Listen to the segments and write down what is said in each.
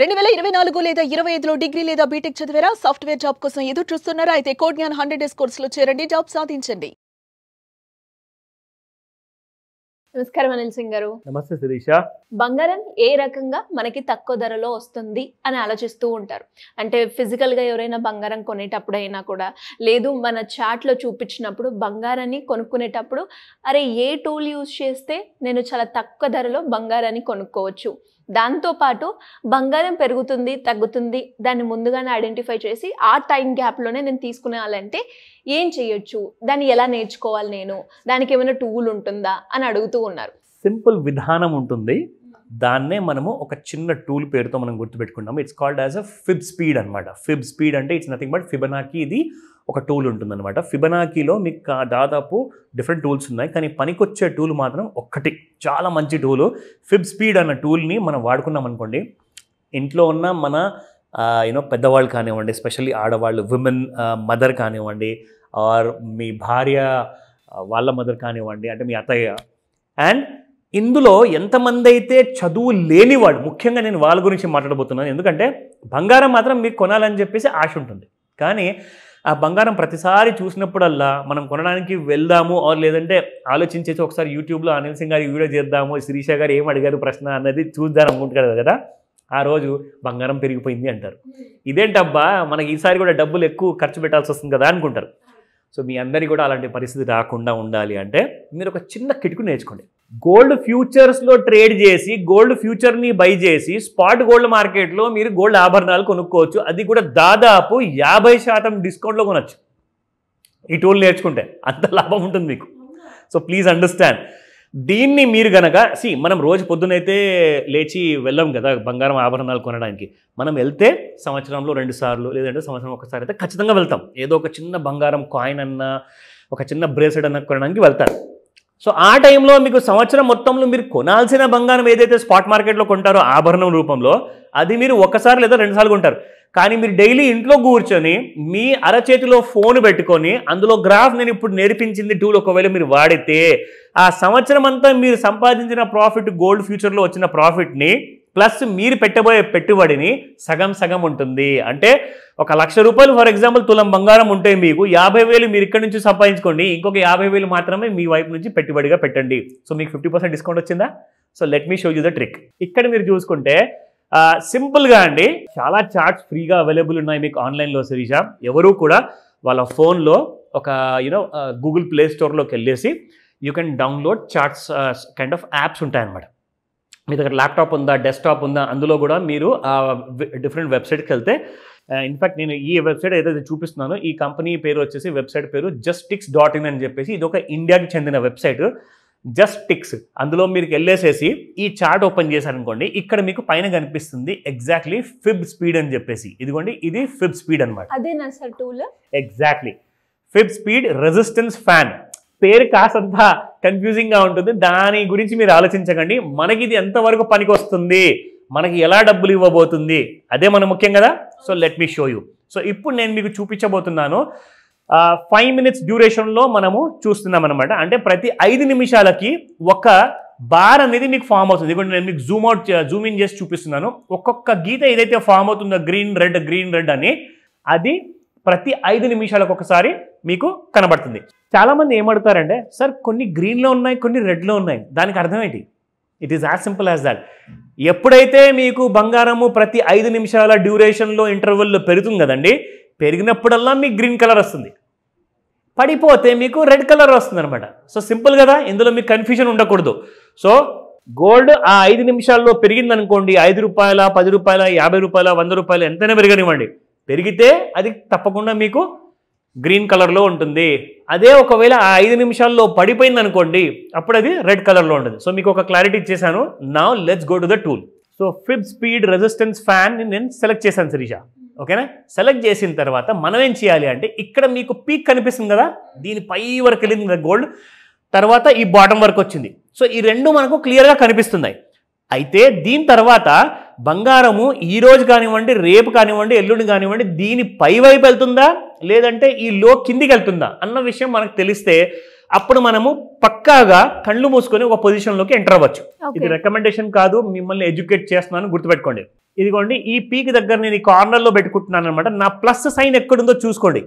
2024 లేదా 25లో డిగ్రీ లేదా బీటెక్ చదివారా? సాఫ్ట్వేర్ జాబ్ కోసం ఎదురు చూస్తున్నారా? అయితే కోడ్ జ్ఞాన్ 100 డేస్ కోర్సులో చేరండి, జాబ్ సాధించండి. నమస్కారం అనిల్ సింగ్ గారు. నమస్తే శిరీష. బంగారం ఏ రకంగా మనకి తక్కువ ధరలో వస్తుంది అని ఆలోచిస్తూ ఉంటారు. అంటే ఫిజికల్గా ఎవరైనా బంగారం కొనేటప్పుడైనా కూడా, లేదు మన చాట్లో చూపించినప్పుడు బంగారాన్ని కొనుక్కునేటప్పుడు అరే ఏ టూల్ యూజ్ చేస్తే నేను చాలా తక్కువ ధరలో బంగారాన్ని కొనుక్కోవచ్చు, దాంతోపాటు బంగారం పెరుగుతుంది తగ్గుతుంది దాన్ని ముందుగానే ఐడెంటిఫై చేసి ఆ టైం గ్యాప్లోనే నేను తీసుకునేయాలంటే ఏం చేయొచ్చు, దాన్ని ఎలా నేర్చుకోవాలి, నేను దానికి ఏమైనా టూల్ ఉంటుందా అని అడుగుతూ ఉన్నారు. సింపుల్ విధానం ఉంటుంది, దాన్నే మనము ఒక చిన్న టూల్ పేరుతో మనం గుర్తుపెట్టుకుంటాము. It's called as a fib speed అనమాట. ఫిబ్ స్పీడ్ అంటే ఇట్స్ నథింగ్ బట్ ఫిబనాకీ. ఇది ఒక టూల్ ఉంటుందన్నమాట. ఫిబనాకీలో మీకు దాదాపు డిఫరెంట్ టూల్స్ ఉన్నాయి, కానీ పనికొచ్చే టూల్ మాత్రం ఒక్కటి, చాలా మంచి టూలు. ఫిబ్ స్పీడ్ అన్న టూల్ని మనం వాడుకున్నాం అనుకోండి, ఇంట్లో ఉన్న మన పెద్దవాళ్ళు కానివ్వండి, ఎస్పెషల్లీ ఆడవాళ్ళు, విమెన్ మదర్ కానివ్వండి, ఆర్ మీ భార్య వాళ్ళ మదర్ కానివ్వండి, అంటే మీ అత్తయ్య, అండ్ ఇందులో ఎంతమంది అయితే చదువు లేనివాడు, ముఖ్యంగా నేను వాళ్ళ గురించి మాట్లాడబోతున్నాను. ఎందుకంటే బంగారం మాత్రం మీకు కొనాలని చెప్పేసి ఆశ ఉంటుంది, కానీ ఆ బంగారం ప్రతిసారి చూసినప్పుడల్లా మనం కొనడానికి వెళ్దాము, లేదంటే ఆలోచించేసి ఒకసారి యూట్యూబ్లో అనిల్ సింగ్ గారి వీడియో చేద్దాము, శిరీష గారు ఏం అడిగారు ప్రశ్న అన్నది చూద్దాం అనుకుంటారు కదా, ఆ రోజు బంగారం పెరిగిపోయింది అంటారు. ఇదేంటబ్బా మనకి ఈసారి కూడా డబ్బులు ఎక్కువ ఖర్చు పెట్టాల్సి వస్తుంది కదా అనుకుంటారు. సో మీ అందరికీ కూడా అలాంటి పరిస్థితి రాకుండా ఉండాలి అంటే మీరు ఒక చిన్న కిటుకు నేర్చుకోండి. గోల్డ్ ఫ్యూచర్స్లో ట్రేడ్ చేసి, గోల్డ్ ఫ్యూచర్ని బై చేసి, స్పాట్ గోల్డ్ మార్కెట్లో మీరు గోల్డ్ ఆభరణాలు కొనుక్కోవచ్చు. అది కూడా దాదాపు 50% డిస్కౌంట్లో కొనవచ్చు ఈ టూల్ నేర్చుకుంటే. అంత లాభం ఉంటుంది మీకు. So please understand. దీన్ని మీరు గనక మనం రోజు పొద్దునైతే లేచి వెళ్ళాం కదా బంగారం ఆభరణాలు కొనడానికి. మనం వెళ్తే సంవత్సరంలో 2 సార్లు లేదంటే సంవత్సరం ఒకసారి అయితే ఖచ్చితంగా వెళ్తాం. ఏదో ఒక చిన్న బంగారం కాయిన్ అన్నా, ఒక చిన్న బ్రేస్లెట్ అన్న కొనడానికి వెళ్తారు. సో ఆ టైంలో మీకు సంవత్సరం మొత్తంలో మీరు కొనాల్సిన బంగారం ఏదైతే స్పాట్ మార్కెట్లో కొంటారో ఆభరణం రూపంలో, అది మీరు ఒకసారి లేదా 2 సార్లు కొంటారు. కానీ మీరు డైలీ ఇంట్లో కూర్చొని మీ అరచేతిలో ఫోన్ పెట్టుకొని అందులో గ్రాఫ్ నేను ఇప్పుడు నేర్పించింది టూల్ ఒకవేళ మీరు వాడితే, ఆ సంవత్సరం అంతా మీరు సంపాదించిన ప్రాఫిట్, గోల్డ్ ఫ్యూచర్లో వచ్చిన ప్రాఫిట్ని ప్లస్ మీరు పెట్టబోయే పెట్టుబడిని సగం సగం ఉంటుంది. అంటే 1,00,000 రూపాయలు ఫర్ ఎగ్జాంపుల్ తులం బంగారం ఉంటే మీకు 50,000 మీరు ఇక్కడ నుంచి సంపాదించుకోండి, ఇంకొక 50,000 మాత్రమే మీ వైపు నుంచి పెట్టుబడిగా పెట్టండి. సో మీకు 50% డిస్కౌంట్ వచ్చిందా? So let me show you the trick. ఇక్కడ మీరు చూసుకుంటే సింపుల్గా అండి, చాలా చార్ట్స్ ఫ్రీగా అవైలబుల్ ఉన్నాయి మీకు ఆన్లైన్లో. శిరీష, ఎవరు కూడా వాళ్ళ ఫోన్లో ఒక గూగుల్ ప్లే స్టోర్లోకి వెళ్ళేసి you can download charts kind of apps ఉంటాయన్నమాట. మీ దగ్గర ల్యాప్టాప్ ఉందా, డెస్క్టాప్ ఉందా, అందులో కూడా మీరు డిఫరెంట్ వెబ్సైట్కి వెళ్తే, ఇన్ఫ్యాక్ట్ నేను ఈ వెబ్సైట్ ఏదైతే చూపిస్తున్నానో ఈ కంపెనీ పేరు వచ్చేసి, వెబ్సైట్ పేరు justix.in అని చెప్పేసి, ఇది ఒక ఇండియాకి చెందిన వెబ్సైట్ justix. అందులో మీరు వెళ్ళేసేసి ఈ చార్ట్ ఓపెన్ చేశారనుకోండి, ఇక్కడ మీకు పైన కనిపిస్తుంది ఎగ్జాక్ట్లీ ఫిబ్ స్పీడ్ అని చెప్పేసి. ఇదిగోండి, ఇది ఫిబ్ స్పీడ్ అనమాట. అదేనా sir tool? Exactly Feb speed resistance fan. పేరు కాసంత కన్ఫ్యూజింగ్గా ఉంటుంది, దాని గురించి మీరు ఆలోచించకండి. మనకి ఇది ఎంతవరకు పనికి వస్తుంది, మనకి ఎలా డబ్బులు ఇవ్వబోతుంది, అదే మన ముఖ్యం కదా. So let me show you. So ఇప్పుడు నేను మీకు చూపించబోతున్నాను. 5 minutes డ్యూరేషన్లో మనము చూస్తున్నాం అనమాట. అంటే ప్రతి 5 నిమిషాలకి ఒక బార్ అనేది మీకు ఫామ్ అవుతుంది. ఇప్పుడు నేను మీకు జూమ్ ఇన్ చేసి చూపిస్తున్నాను. ఒక్కొక్క గీత ఏదైతే ఫామ్ అవుతుందో గ్రీన్ రెడ్ అని, అది ప్రతి 5 నిమిషాలకు ఒకసారి మీకు కనబడుతుంది. చాలామంది ఏమడుతారంటే, సార్ కొన్ని గ్రీన్లో ఉన్నాయి, కొన్ని రెడ్లో ఉన్నాయి, దానికి అర్థం ఏంటి? It is as simple as that. ఎప్పుడైతే మీకు బంగారము ప్రతి 5 నిమిషాల డ్యూరేషన్లో ఇంటర్వెల్లో పెరుగుతుంది కదండి, పెరిగినప్పుడల్లా మీకు గ్రీన్ కలర్ వస్తుంది, పడిపోతే మీకు రెడ్ కలర్ వస్తుంది అనమాట. సో సింపుల్ కదా, ఇందులో మీకు కన్ఫ్యూజన్ ఉండకూడదు. సో గోల్డ్ ఆ 5 నిమిషాల్లో పెరిగిందనుకోండి, 5 రూపాయల, 10 రూపాయల, 50 రూపాయల, 100 రూపాయలు, ఎంతైనా పెరగనివ్వండి, పెరిగితే అది తప్పకుండా మీకు గ్రీన్ కలర్లో ఉంటుంది. అదే ఒకవేళ ఆ 5 నిమిషాల్లో పడిపోయింది అనుకోండి, అప్పుడు అది రెడ్ కలర్లో ఉంటుంది. సో మీకు ఒక క్లారిటీ ఇచ్చేసాను. Now let's go to the tool. So Feb speed resistance fan నేను సెలెక్ట్ చేశాను శిరీష, ఓకేనా? సెలెక్ట్ చేసిన తర్వాత మనం ఏం చేయాలి అంటే, ఇక్కడ మీకు పీక్ కనిపిస్తుంది కదా, దీని పై వరకు వెళ్ళింది కదా గోల్డ్, తర్వాత ఈ బాటమ్ వరకు వచ్చింది. సో ఈ రెండు మనకు క్లియర్గా కనిపిస్తున్నాయి. అయితే దీని తర్వాత బంగారము ఈ రోజు కానివ్వండి, రేపు కానివ్వండి, ఎల్లుండి కానివ్వండి, దీని పై వైపు వెళ్తుందా లేదంటే ఈ లో కిందికి వెళ్తుందా అన్న విషయం మనకు తెలిస్తే అప్పుడు మనము పక్కాగా కళ్ళు మూసుకొని ఒక పొజిషన్లోకి ఎంటర్ అవ్వచ్చు. Okay. ఇది రికమెండేషన్ కాదు, మిమ్మల్ని ఎడ్యుకేట్ చేస్తున్నాను గుర్తుపెట్టుకోండి. ఇదిగోండి ఈ పీక్ దగ్గర నేను ఈ కార్నర్లో పెట్టుకుంటున్నాను అనమాట. నా ప్లస్ సైన్ ఎక్కడుందో చూసుకోండి.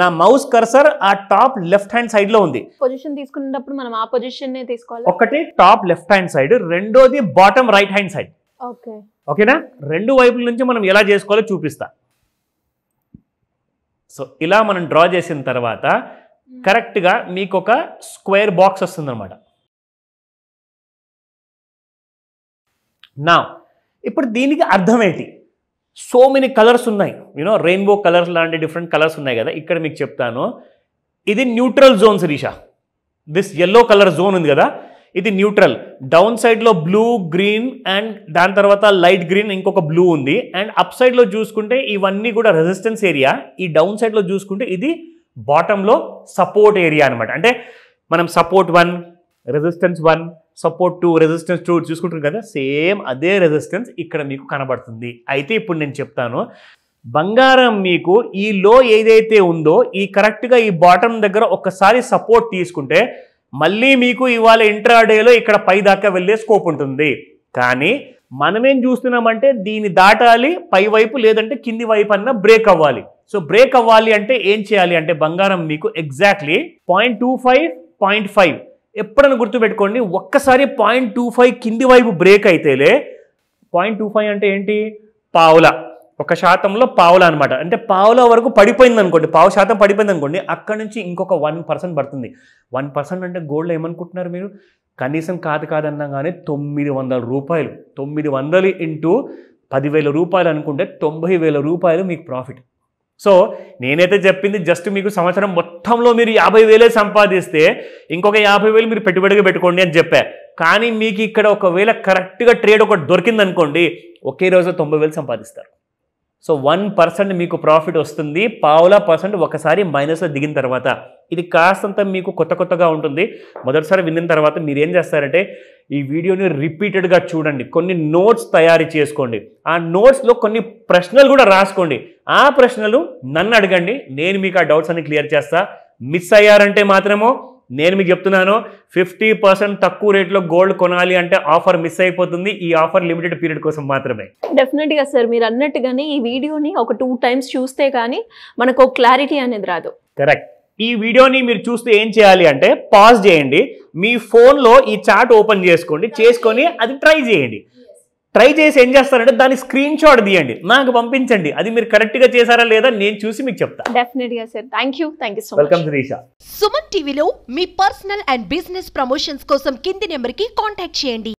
నా మౌస్ కర్సర్ ఆ టాప్ లెఫ్ట్ హ్యాండ్ సైడ్ లో ఉంది. పొజిషన్ తీసుకునేటప్పుడు మనం ఆ పొజిషన్ తీసుకోవాలి. ఒకటి టాప్ లెఫ్ట్ హ్యాండ్ సైడ్, రెండోది bottom right hand side. Okay, ఓకేనా? రెండు వైపుల నుంచి మనం ఎలా చేసుకోవాలో చూపిస్తా. సో ఇలా మనం డ్రా చేసిన తర్వాత కరెక్ట్గా మీకు ఒక స్క్వేర్ బాక్స్ వస్తుంది అనమాట. నా ఇప్పుడు దీనికి అర్థం ఏంటి? సో మెనీ కలర్స్ ఉన్నాయి, యూనో రెయిన్బో కలర్స్ లాంటి డిఫరెంట్ కలర్స్ ఉన్నాయి కదా. ఇక్కడ మీకు చెప్తాను, ఇది neutral zone Shirisha. This yellow colour zone ఉంది కదా, ఇది న్యూట్రల్. డౌన్ సైడ్లో బ్లూ, గ్రీన్ అండ్ దాని తర్వాత లైట్ గ్రీన్, ఇంకొక బ్లూ ఉంది. అండ్ అప్ సైడ్లో చూసుకుంటే ఇవన్నీ కూడా రెసిస్టెన్స్ ఏరియా. ఈ డౌన్ సైడ్లో చూసుకుంటే ఇది బాటంలో సపోర్ట్ ఏరియా అనమాట. అంటే మనం సపోర్ట్ 1, రెసిస్టెన్స్ 1, సపోర్ట్ 2, రెసిస్టెన్స్ 2 చూసుకుంటారు కదా, సేమ్ అదే రెసిస్టెన్స్ ఇక్కడ మీకు కనబడుతుంది. అయితే ఇప్పుడు నేను చెప్తాను, బంగారం మీకు ఈ లో ఏదైతే ఉందో ఈ కరెక్ట్గా ఈ బాటమ్ దగ్గర ఒక్కసారి సపోర్ట్ తీసుకుంటే మళ్ళీ మీకు ఇవాళ ఇంట్రాడేలో ఇక్కడ పై దాకా వెళ్ళే స్కోప్ ఉంటుంది. కానీ మనమేం చూస్తున్నామంటే దీన్ని దాటాలి పై వైపు, లేదంటే కింది వైపు అన్న బ్రేక్ అవ్వాలి. సో బ్రేక్ అవ్వాలి అంటే ఏం చేయాలి అంటే బంగారం మీకు ఎగ్జాక్ట్లీ 0.25, 0.5 ఎప్పుడైనా గుర్తుపెట్టుకోండి. ఒక్కసారి 0.25 కింది వైపు బ్రేక్ అయితేలే, 0.25 అంటే ఏంటి? పావుల, 1% పావుల అనమాట. అంటే పావుల వరకు పడిపోయింది అనుకోండి, పావు శాతం పడిపోయింది అనుకోండి, అక్కడ నుంచి ఇంకొక 1% పడుతుంది. 1% అంటే గోల్డ్ ఏమనుకుంటున్నారు మీరు? కనీసం కాదన్నా కానీ 900 రూపాయలు. 900 ఇంటూ 10,000 రూపాయలు అనుకుంటే 90,000 రూపాయలు మీకు ప్రాఫిట్. సో నేనైతే చెప్పింది జస్ట్ మీకు సంవత్సరం మొత్తంలో మీరు 50,000 సంపాదిస్తే ఇంకొక 50,000 మీరు పెట్టుబడిగా పెట్టుకోండి అని చెప్పా. కానీ మీకు ఇక్కడ ఒకవేళ కరెక్ట్గా ట్రేడ్ ఒకటి దొరికిందనుకోండి, ఒకే రోజు 90,000 సంపాదిస్తారు. సో 1% మీకు ప్రాఫిట్ వస్తుంది. పావులా పర్సెంట్ ఒకసారి మైనస్లో దిగిన తర్వాత. ఇది కాస్తంత మీకు కొత్తగా ఉంటుంది. మొదటిసారి విన్న తర్వాత మీరు ఏం చేస్తారంటే ఈ వీడియోని రిపీటెడ్గా చూడండి, కొన్ని నోట్స్ తయారు చేసుకోండి. ఆ నోట్స్లో కొన్ని ప్రశ్నలు కూడా రాసుకోండి. ఆ ప్రశ్నలు నన్ను అడగండి, నేను మీకు ఆ డౌట్స్ అన్ని క్లియర్ చేస్తా. మిస్ అయ్యారంటే మాత్రమో నేను మీకు చెప్తున్నాను, 50% తక్కువ రేట్లో గోల్డ్ కొనాలి అంటే ఆఫర్ మిస్ అయిపోతుంది. ఈ ఆఫర్ లిమిటెడ్ పీరియడ్ కోసం మాత్రమే. డెఫినెట్గా సార్, మీరు అన్నట్టుగానే ఈ వీడియోని ఒక 2 times చూస్తే కానీ మనకు క్లారిటీ అనేది రాదు. కరెక్ట్. ఈ వీడియోని మీరు చూస్తే ఏం చేయాలి అంటే పాజ్ చేయండి, మీ ఫోన్లో ఈ చార్ట్ ఓపెన్ చేసుకొని అది ట్రై చేయండి. ట్రై చేసి ఏం చేస్తారంటే దాని స్క్రీన్ షాట్ తీయండి, నాకు పంపించండి. అది మీరు కరెక్ట్గా చేశారా లేదా నేను చూసి మీకు చెప్తా. డెఫినెట్గా sir, thank you so much. Welcome Shirisha. Suman టీవీలో మీ పర్సనల్ అండ్ బిజినెస్ ప్రమోషన్స్ కోసం కింది నెంబర్కి కాంటాక్ట్ చేయండి.